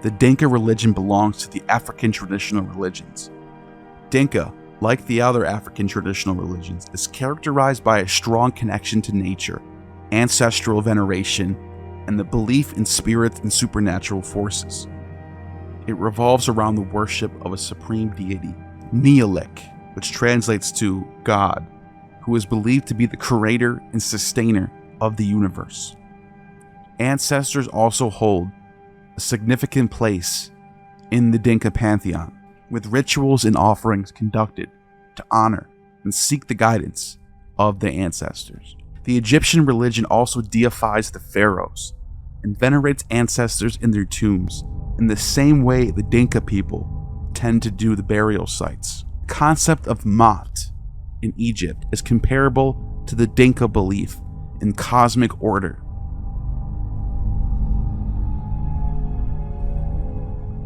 The Dinka religion belongs to the African traditional religions. Dinka, like the other African traditional religions, is characterized by a strong connection to nature, ancestral veneration, and the belief in spirits and supernatural forces. It revolves around the worship of a supreme deity, Neolek, which translates to God, who is believed to be the creator and sustainer of the universe. Ancestors also hold a significant place in the Dinka pantheon, with rituals and offerings conducted to honor and seek the guidance of the ancestors. The Egyptian religion also deifies the pharaohs and venerates ancestors in their tombs in the same way the Dinka people tend to do the burial sites. The concept of Maat in Egypt is comparable to the Dinka belief in cosmic order.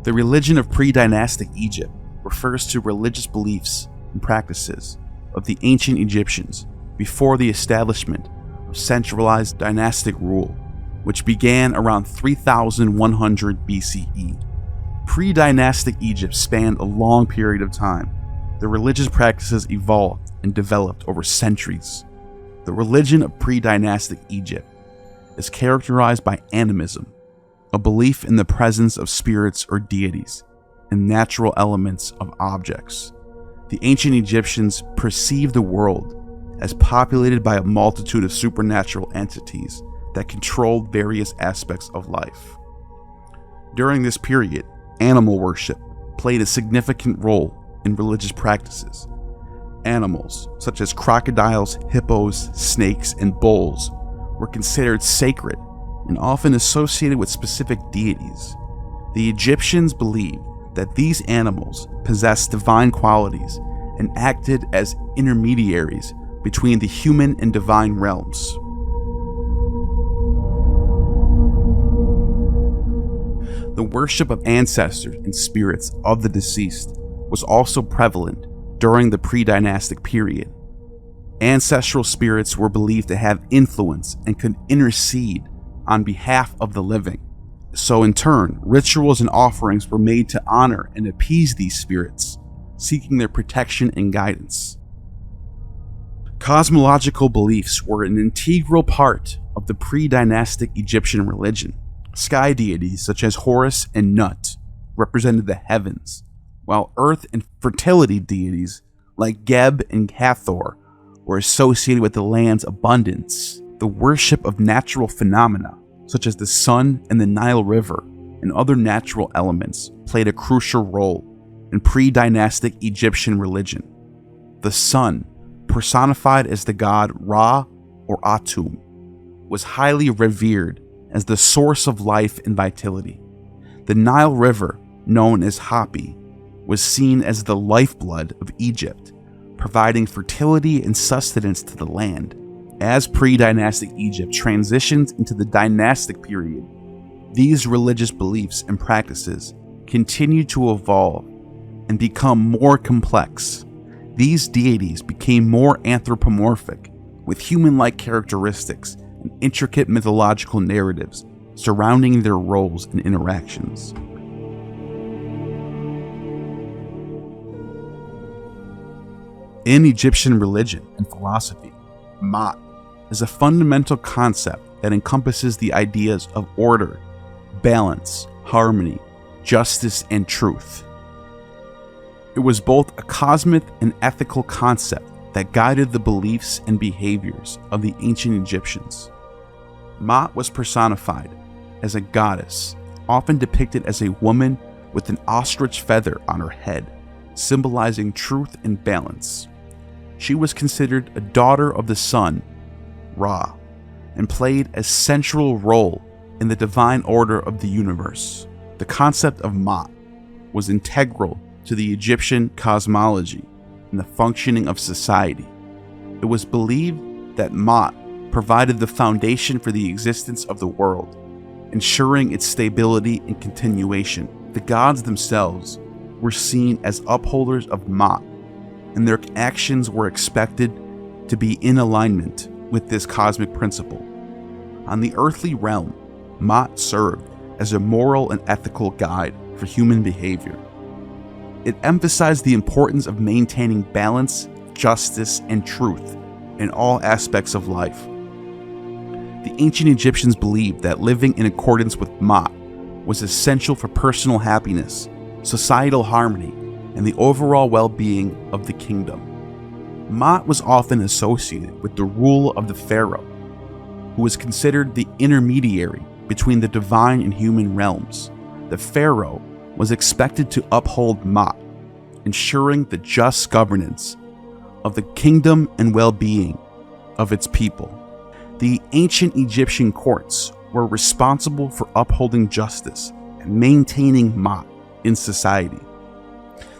The religion of pre-dynastic Egypt refers to religious beliefs and practices of the ancient Egyptians before the establishment of centralized dynastic rule, which began around 3100 BCE. Pre-dynastic Egypt spanned a long period of time. The religious practices evolved and developed over centuries. The religion of pre-dynastic Egypt is characterized by animism, a belief in the presence of spirits or deities, and natural elements of objects. The ancient Egyptians perceived the world as populated by a multitude of supernatural entities that controlled various aspects of life. During this period, animal worship played a significant role in religious practices. Animals, such as crocodiles, hippos, snakes, and bulls, were considered sacred and often associated with specific deities. The Egyptians believed that these animals possessed divine qualities and acted as intermediaries between the human and divine realms. The worship of ancestors and spirits of the deceased was also prevalent during the pre-dynastic period. Ancestral spirits were believed to have influence and could intercede on behalf of the living. So in turn, rituals and offerings were made to honor and appease these spirits, seeking their protection and guidance. Cosmological beliefs were an integral part of the pre-dynastic Egyptian religion. Sky deities such as Horus and Nut represented the heavens, while earth and fertility deities like Geb and Hathor were associated with the land's abundance. The worship of natural phenomena, such as the sun and the Nile River and other natural elements, played a crucial role in pre-dynastic Egyptian religion. The sun, personified as the god Ra or Atum, was highly revered as the source of life and vitality. The Nile River, known as Hapi, was seen as the lifeblood of Egypt, providing fertility and sustenance to the land. As pre-dynastic Egypt transitions into the dynastic period, these religious beliefs and practices continue to evolve and become more complex. These deities became more anthropomorphic, with human-like characteristics and intricate mythological narratives surrounding their roles and interactions. In Egyptian religion and philosophy, Maat is a fundamental concept that encompasses the ideas of order, balance, harmony, justice, and truth. It was both a cosmic and ethical concept that guided the beliefs and behaviors of the ancient Egyptians. Maat was personified as a goddess, often depicted as a woman with an ostrich feather on her head, symbolizing truth and balance. She was considered a daughter of the sun, Ra, and played a central role in the divine order of the universe. The concept of Maat was integral to the Egyptian cosmology and the functioning of society. It was believed that Maat provided the foundation for the existence of the world, ensuring its stability and continuation. The gods themselves were seen as upholders of Maat, and their actions were expected to be in alignment with this cosmic principle. On the earthly realm, Maat served as a moral and ethical guide for human behavior. It emphasized the importance of maintaining balance, justice, and truth in all aspects of life. The ancient Egyptians believed that living in accordance with Ma'at was essential for personal happiness, societal harmony, and the overall well-being of the kingdom. Ma'at was often associated with the rule of the pharaoh, who was considered the intermediary between the divine and human realms. The pharaoh was expected to uphold Ma'at, ensuring the just governance of the kingdom and well-being of its people. The ancient Egyptian courts were responsible for upholding justice and maintaining Ma'at in society.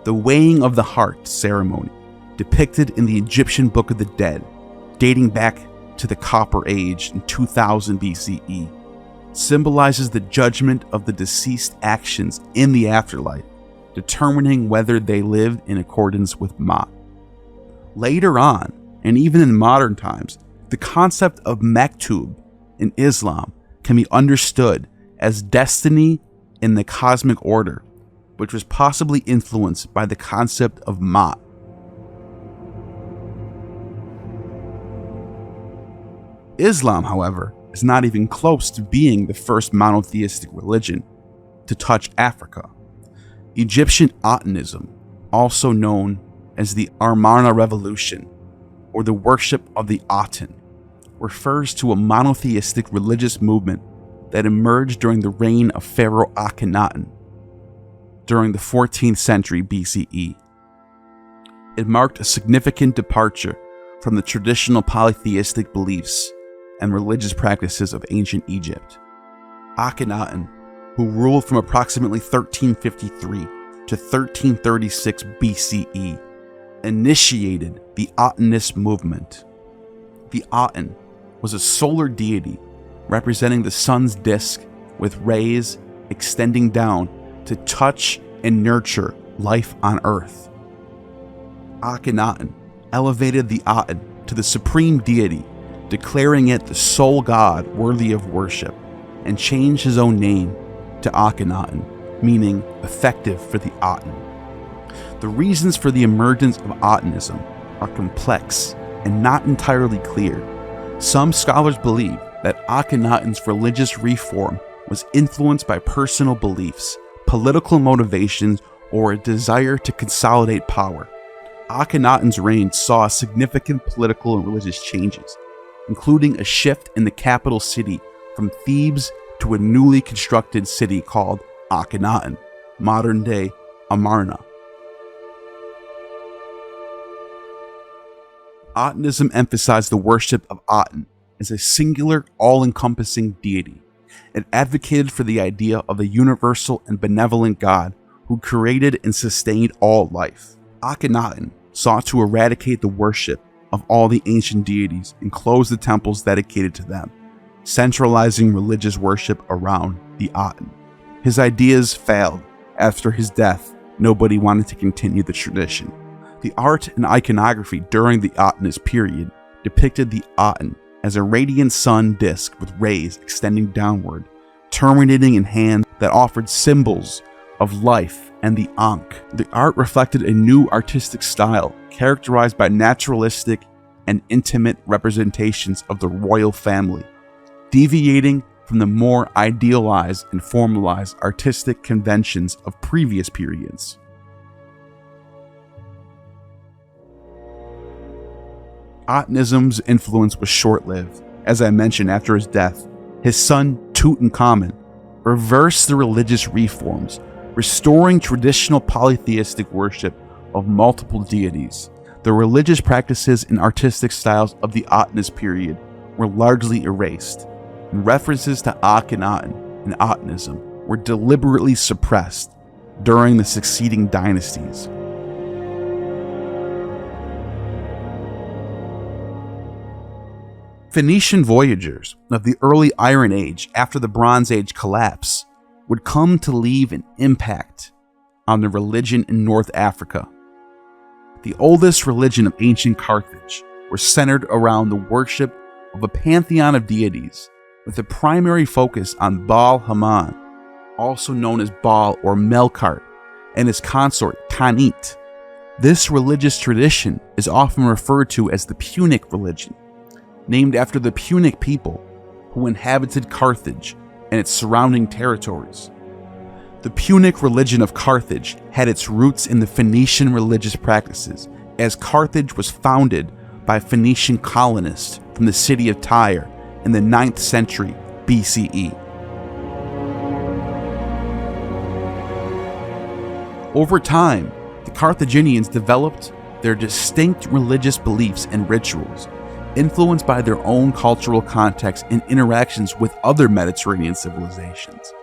The weighing of the heart ceremony, depicted in the Egyptian Book of the Dead, dating back to the Copper Age in 2000 BCE, symbolizes the judgment of the deceased actions in the afterlife, determining whether they lived in accordance with Ma'at. Later on, and even in modern times, the concept of maktub in Islam can be understood as destiny in the cosmic order, which was possibly influenced by the concept of Ma'at. Islam, however, is not even close to being the first monotheistic religion to touch Africa. Egyptian Atonism, also known as the Amarna Revolution or the worship of the Aten, refers to a monotheistic religious movement that emerged during the reign of Pharaoh Akhenaten during the 14th century BCE. It marked a significant departure from the traditional polytheistic beliefs and religious practices of ancient Egypt. Akhenaten, who ruled from approximately 1353 to 1336 BCE, initiated the Atenist movement. The Aten was a solar deity representing the sun's disk with rays extending down to touch and nurture life on Earth. Akhenaten elevated the Aten to the supreme deity, declaring it the sole god worthy of worship, and changed his own name to Akhenaten, meaning effective for the Aten. The reasons for the emergence of Atonism are complex and not entirely clear. Some scholars believe that Akhenaten's religious reform was influenced by personal beliefs, political motivations, or a desire to consolidate power. Akhenaten's reign saw significant political and religious changes, including a shift in the capital city from Thebes to a newly constructed city called Akhenaten, modern-day Amarna. Atonism emphasized the worship of Aten as a singular, all-encompassing deity. It advocated for the idea of a universal and benevolent God who created and sustained all life. Akhenaten sought to eradicate the worship of all the ancient deities and close the temples dedicated to them, centralizing religious worship around the Aten. His ideas failed. After his death, nobody wanted to continue the tradition. The art and iconography during the Atenist period depicted the Aten as a radiant sun disk with rays extending downward, terminating in hands that offered symbols of life and the Ankh. The art reflected a new artistic style characterized by naturalistic and intimate representations of the royal family, deviating from the more idealized and formalized artistic conventions of previous periods. Atonism's influence was short-lived. As I mentioned, after his death, his son Tutankhamun reversed the religious reforms, restoring traditional polytheistic worship of multiple deities. The religious practices and artistic styles of the Atenist period were largely erased, and references to Akhenaten and Atonism were deliberately suppressed during the succeeding dynasties. Phoenician voyagers of the early Iron Age after the Bronze Age collapse would come to leave an impact on the religion in North Africa. The oldest religion of ancient Carthage was centered around the worship of a pantheon of deities, with a primary focus on Baal Hammon, also known as Baal or Melkart, and his consort Tanit. This religious tradition is often referred to as the Punic religion, named after the Punic people who inhabited Carthage and its surrounding territories. The Punic religion of Carthage had its roots in the Phoenician religious practices, as Carthage was founded by Phoenician colonists from the city of Tyre in the 9th century BCE. Over time, the Carthaginians developed their distinct religious beliefs and rituals, influenced by their own cultural context and interactions with other Mediterranean civilizations.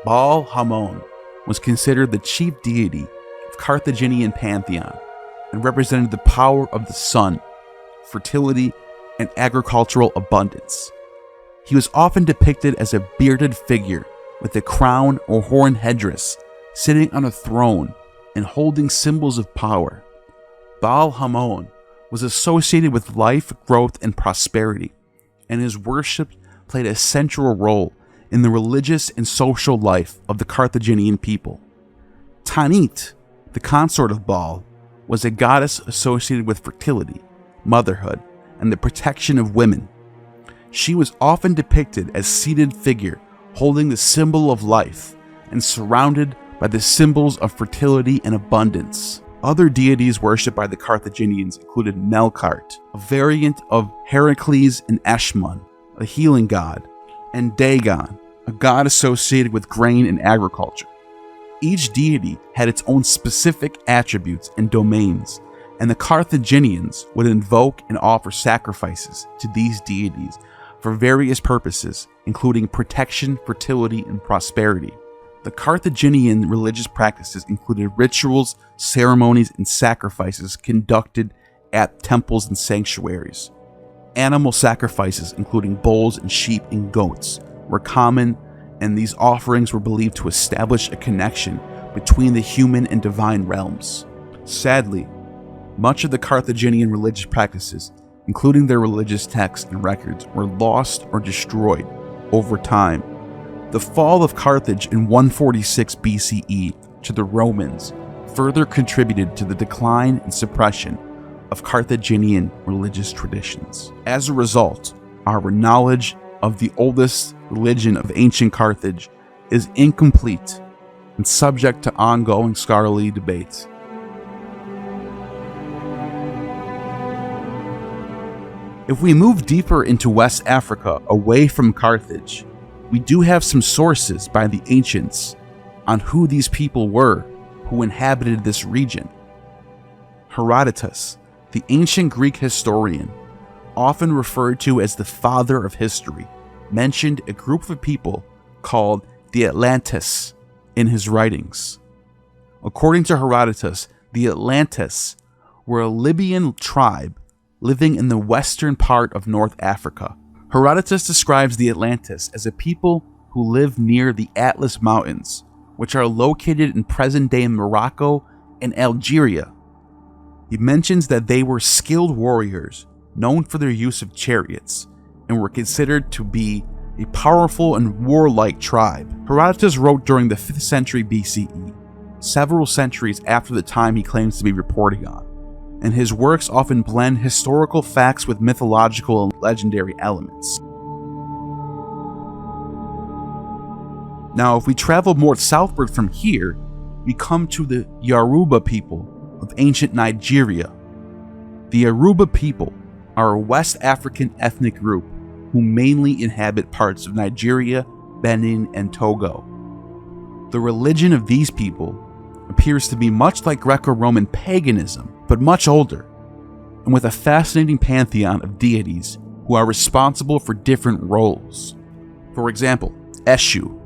Baal Hamon was considered the chief deity of Carthaginian pantheon and represented the power of the sun, fertility, and agricultural abundance. He was often depicted as a bearded figure with a crown or horn headdress, sitting on a throne and holding symbols of power. Baal Hamon was associated with life, growth, and prosperity, and his worship played a central role in the religious and social life of the Carthaginian people. Tanit, the consort of Baal, was a goddess associated with fertility, motherhood, and the protection of women. She was often depicted as a seated figure holding the symbol of life and surrounded by the symbols of fertility and abundance. Other deities worshipped by the Carthaginians included Melkart, a variant of Heracles and Eshmun, a healing god, and Dagon, a god associated with grain and agriculture. Each deity had its own specific attributes and domains, and the Carthaginians would invoke and offer sacrifices to these deities for various purposes, including protection, fertility, and prosperity. The Carthaginian religious practices included rituals, ceremonies, and sacrifices conducted at temples and sanctuaries. Animal sacrifices, including bulls and sheep and goats, were common, and these offerings were believed to establish a connection between the human and divine realms. Sadly, much of the Carthaginian religious practices, including their religious texts and records, were lost or destroyed over time. The fall of Carthage in 146 BCE to the Romans further contributed to the decline and suppression of Carthaginian religious traditions. As a result, our knowledge of the oldest religion of ancient Carthage is incomplete and subject to ongoing scholarly debate. If we move deeper into West Africa away from Carthage, we do have some sources by the ancients on who these people were who inhabited this region. Herodotus, the ancient Greek historian, often referred to as the father of history, mentioned a group of people called the Atlantis in his writings. According to Herodotus, the Atlantis were a Libyan tribe living in the western part of North Africa. Herodotus describes the Atlantis as a people who live near the Atlas Mountains, which are located in present-day Morocco and Algeria. He mentions that they were skilled warriors, known for their use of chariots, and were considered to be a powerful and warlike tribe. Herodotus wrote during the 5th century BCE, several centuries after the time he claims to be reporting on, and his works often blend historical facts with mythological and legendary elements. Now, if we travel more southward from here, we come to the Yoruba people of ancient Nigeria. The Yoruba people are a West African ethnic group who mainly inhabit parts of Nigeria, Benin, and Togo. The religion of these people appears to be much like Greco-Roman paganism, but much older, and with a fascinating pantheon of deities who are responsible for different roles. For example, Eshu,